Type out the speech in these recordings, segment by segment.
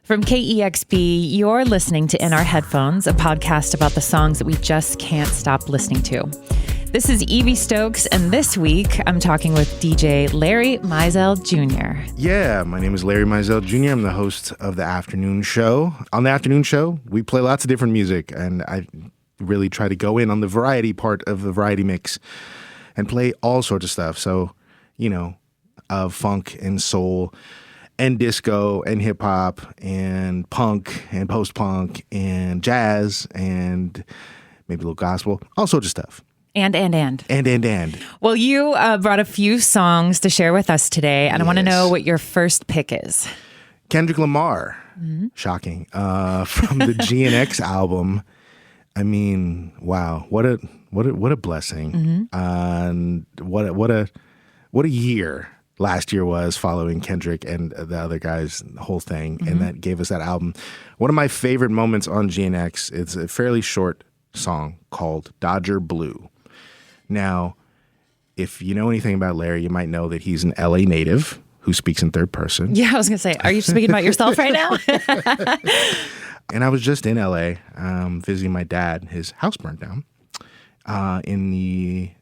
From KEXP, you're listening to In Our Headphones, a podcast about the songs that we just can't stop listening to. This is Evie Stokes, and this week I'm talking with DJ Larry Mizell Jr. Yeah, my name is Larry Mizell Jr. I'm the host of the afternoon show. On the afternoon show, we play lots of different music, and I really try to go in on the variety part of the variety mix and play all sorts of stuff. So, funk and soul and disco and hip hop and punk and post punk and jazz and maybe a little gospel, all sorts of stuff. And. Well, you brought a few songs to share with us today, and I want to know what your first pick is. Kendrick Lamar, shocking, from the GNX album. I mean, wow, what a blessing, and what a year last year was following Kendrick and the other guys, the whole thing, and that gave us that album. One of my favorite moments on GNX, it's a fairly short song called Dodger Blue. Now, if you know anything about Larry, you might know that he's an LA native who speaks in third person. Yeah, I was going to say, are you speaking about yourself right now? And I was just in LA visiting my dad. His house burned down in the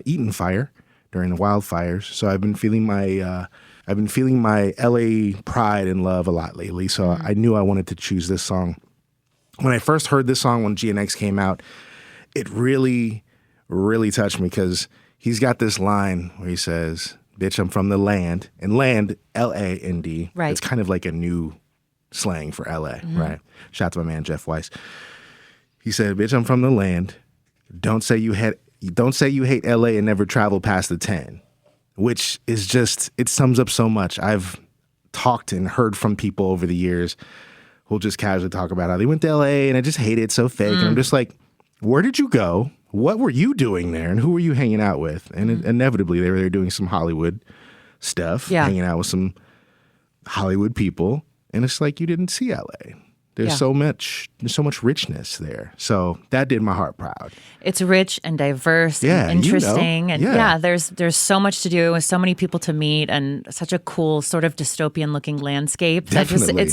Eaton fire during the wildfires. So I've been feeling my LA pride and love a lot lately. So I knew I wanted to choose this song. When I first heard this song when GNX came out, it really, really touched me because he's got this line where he says, "Bitch, I'm from the land." And land, L-A-N-D. Right. It's kind of like a new slang for LA, right? Shout out to my man Jeff Weiss. He said, "Bitch, I'm from the land. Don't say you hate LA and never travel past the 10," which is just, it sums up so much. I've talked and heard from people over the years who'll just casually talk about how they went to LA and I just hate it, it's so fake. And I'm just like, where did you go? What were you doing there? And who were you hanging out with? And inevitably they were there doing some Hollywood stuff, hanging out with some Hollywood people. And it's like, you didn't see LA. There's so much richness there. So that did my heart proud. It's rich and diverse and interesting. And there's so much to do with so many people to meet and such a cool sort of dystopian looking landscape. Definitely.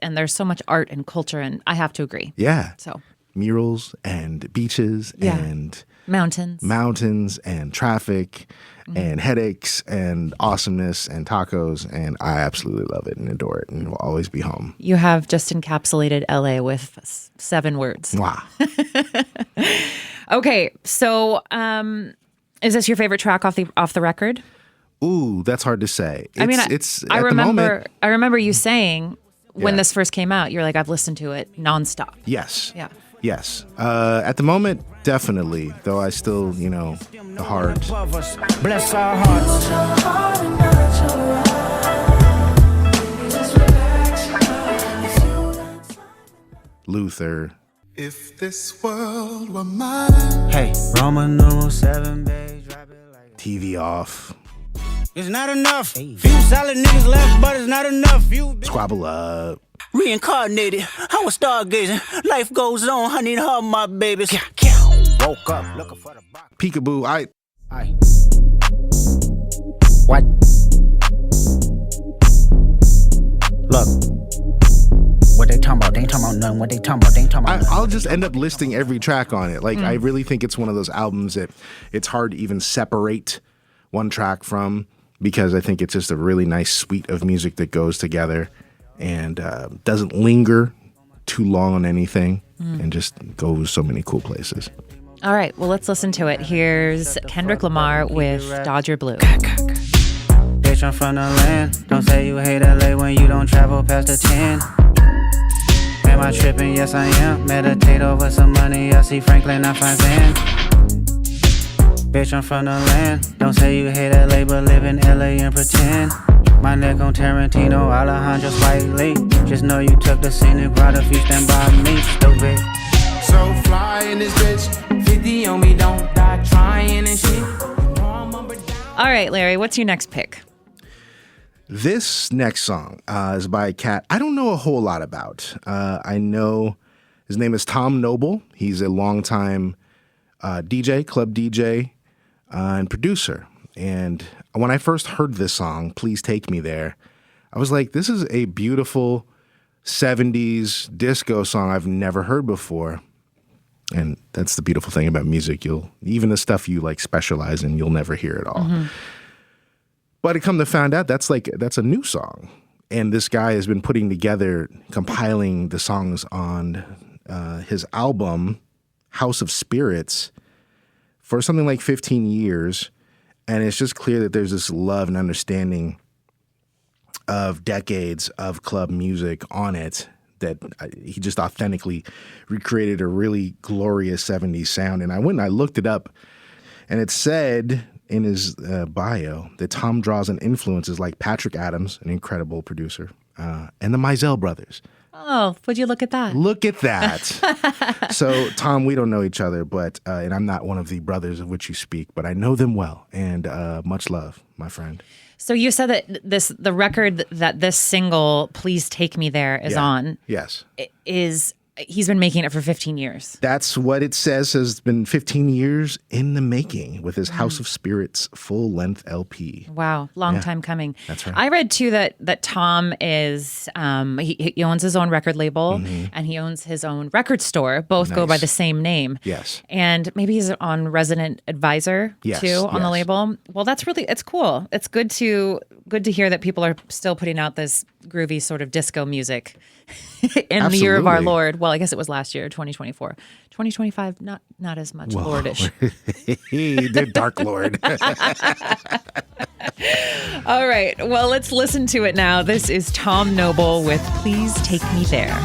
And there's so much art and culture, and I have to agree. Yeah. So murals and beaches and mountains and traffic and headaches and awesomeness and tacos, and I absolutely love it and adore it and will always be home. You have just encapsulated LA with 7 words. Wow. Okay, so is this your favorite track off the record? Ooh, that's hard to say. I remember you saying when this first came out, you're like, I've listened to it nonstop. Yes. Yeah. Yes. At the moment, definitely. Though I still, the hard. Bless our hearts. Luther. If this world were mine. Hey, Roman numeral 7, babe. Drop it like TV off. It's not enough. Few solid niggas left, but it's not enough. You Squabble up. Reincarnated, I was stargazing. Life goes on, I need her, my babies. Woke up looking for the box. Peekaboo, What? Look. What they talking about? They ain't talking about nothing. What they talking about? They ain't talking about nothing. I'll just end up listing every track on it. Like, I really think it's one of those albums that it's hard to even separate one track from, because I think it's just a really nice suite of music that goes together and doesn't linger too long on anything and just goes so many cool places. All right, well, let's listen to it. Here's Kendrick Lamar with Dodger Blue. Bitch, I'm from the land. Don't say you hate LA when you don't travel past the 10. Am I tripping? Yes, I am. Meditate over some money. I see Franklin, I find Zan. Bitch, I'm from the land. Don't say you hate LA, but live in LA and pretend. My neck on Tarantino, Alejandro Spike Lee. Just know you took the scenic route if you stand by me, stupid. So fly in this bitch. 50 on me, don't die trying and shit. All right, Larry, what's your next pick? This next song is by a cat I don't know a whole lot about. I know his name is Tom Noble. He's a longtime DJ, club DJ, and producer. And when I first heard this song, Please Take Me There, I was like, this is a beautiful 70s disco song I've never heard before. And that's the beautiful thing about music. Even the stuff you like specialize in, you'll never hear it all. Mm-hmm. But I come to find out that's a new song. And this guy has been compiling the songs on his album, House of Spirits, for something like 15 years. And it's just clear that there's this love and understanding of decades of club music on it, that he just authentically recreated a really glorious 70s sound. And I went and I looked it up, and it said in his bio that Tom draws on influences like Patrick Adams, an incredible producer, and the Mizell brothers. Oh, would you look at that? Look at that. So, Tom, we don't know each other, but and I'm not one of the brothers of which you speak, but I know them well, and much love, my friend. So you said that the record that this single, Please Take Me There, is on. Yes. He's been making it for 15 years. That's what it says, has been 15 years in the making with his House of Spirits full-length LP. Wow, long time coming. That's right. I read, too, that Tom is, he owns his own record label, and he owns his own record store. Both go by the same name. Yes. And maybe he's on resident advisor, too, on the label. Well, it's cool. It's good to hear that people are still putting out this groovy sort of disco music in the year of our Lord. Well, I guess it was last year, 2024. 2025, not as much Lordish. The Dark Lord. All right. Well, let's listen to it now. This is Tom Noble with Please Take Me There.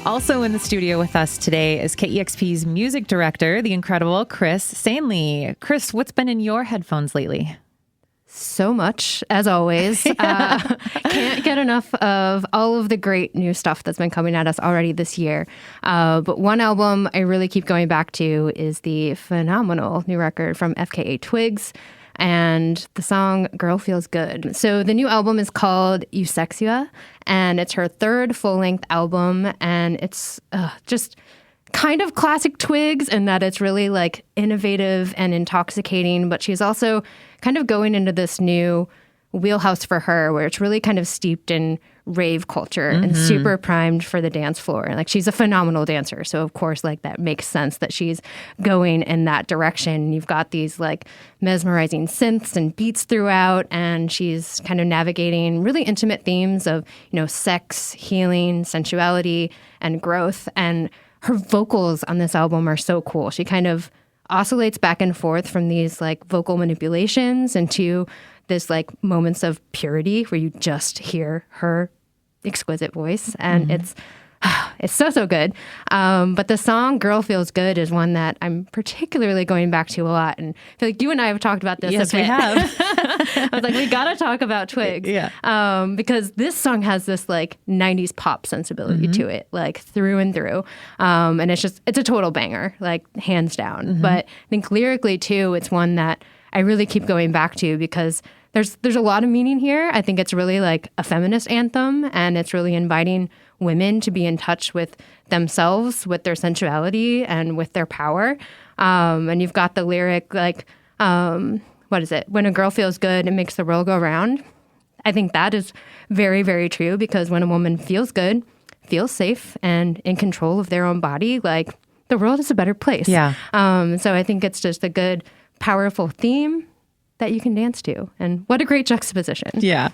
Also in the studio with us today is KEXP's music director, the incredible Chris Sanley. Chris, what's been in your headphones lately? So much, as always. Can't get enough of all of the great new stuff that's been coming at us already this year. But one album I really keep going back to is the phenomenal new record from FKA Twigs, and the song Girl Feels Good. So the new album is called Eusexia, and it's her third full-length album, and it's just kind of classic Twigs in that it's really like innovative and intoxicating, but she's also kind of going into this new wheelhouse for her where it's really kind of steeped in rave culture and super primed for the dance floor. And like, she's a phenomenal dancer. So of course, like, that makes sense that she's going in that direction. You've got these like mesmerizing synths and beats throughout, and she's kind of navigating really intimate themes of, sex, healing, sensuality, and growth. And her vocals on this album are so cool. She kind of oscillates back and forth from these like vocal manipulations into this like moments of purity where you just hear her exquisite voice, and it's so good. But the song Girl Feels Good is one that I'm particularly going back to a lot, and I feel like you and I have talked about this. Yes, we have. I was like, we gotta talk about Twigs. Yeah. Because this song has this like 90s pop sensibility to it, like through and through. And it's a total banger, like hands down. But I think lyrically too, it's one that I really keep going back to because there's a lot of meaning here. I think it's really like a feminist anthem, and it's really inviting women to be in touch with themselves, with their sensuality, and with their power. And you've got the lyric like, what is it? When a girl feels good, it makes the world go round. I think that is very, very true, because when a woman feels good, feels safe, and in control of their own body, like, the world is a better place. Yeah. So I think it's just a good, powerful theme that you can dance to. And what a great juxtaposition. Yeah.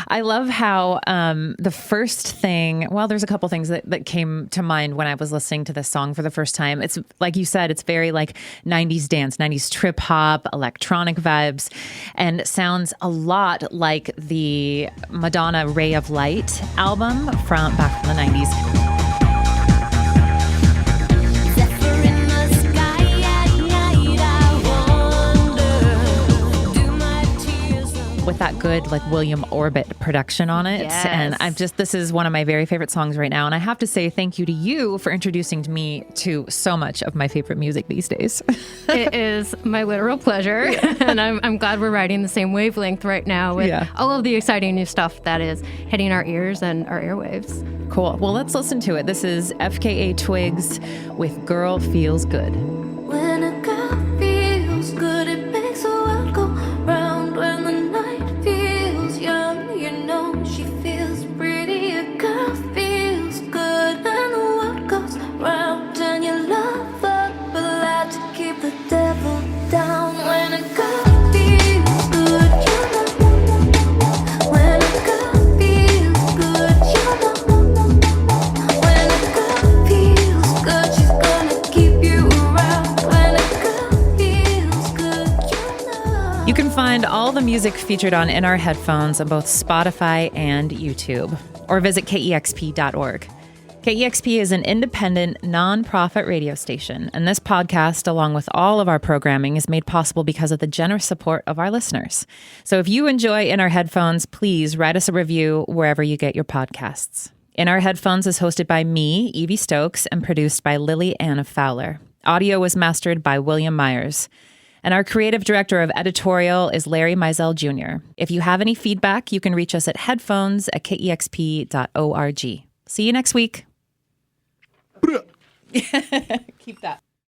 I love how the first thing, well, there's a couple things that came to mind when I was listening to this song for the first time. It's like you said, it's very like 90s dance, 90s trip hop, electronic vibes, and sounds a lot like the Madonna Ray of Light album from back from the 90s. With that good like William Orbit production on it. Yes. And this is one of my very favorite songs right now. And I have to say thank you to you for introducing me to so much of my favorite music these days. It is my literal pleasure. And I'm glad we're riding the same wavelength right now with all of the exciting new stuff that is hitting our ears and our airwaves. Cool. Well, let's listen to it. This is FKA Twigs with Girl Feels Good. When a girl feels good, it makes the world go round. When the night feels young, you know she feels pretty. A girl feels good, and the world goes round. And you love her, but allowed to keep the devil down. When a girl feels good, you know. When a girl feels good, you know. When a girl feels good, she's gonna keep you around. When a girl feels good, you know. You can find all the music featured on In Our Headphones on both Spotify and YouTube, or visit KEXP.org. KEXP is an independent, non-profit radio station, and this podcast, along with all of our programming, is made possible because of the generous support of our listeners. So if you enjoy In Our Headphones, please write us a review wherever you get your podcasts. In Our Headphones is hosted by me, Evie Stokes, and produced by Lilly Anna Fowler. Audio was mastered by William Myers. And our creative director of editorial is Larry Mizell Jr. If you have any feedback, you can reach us at headphones@kexp.org. See you next week. Keep that.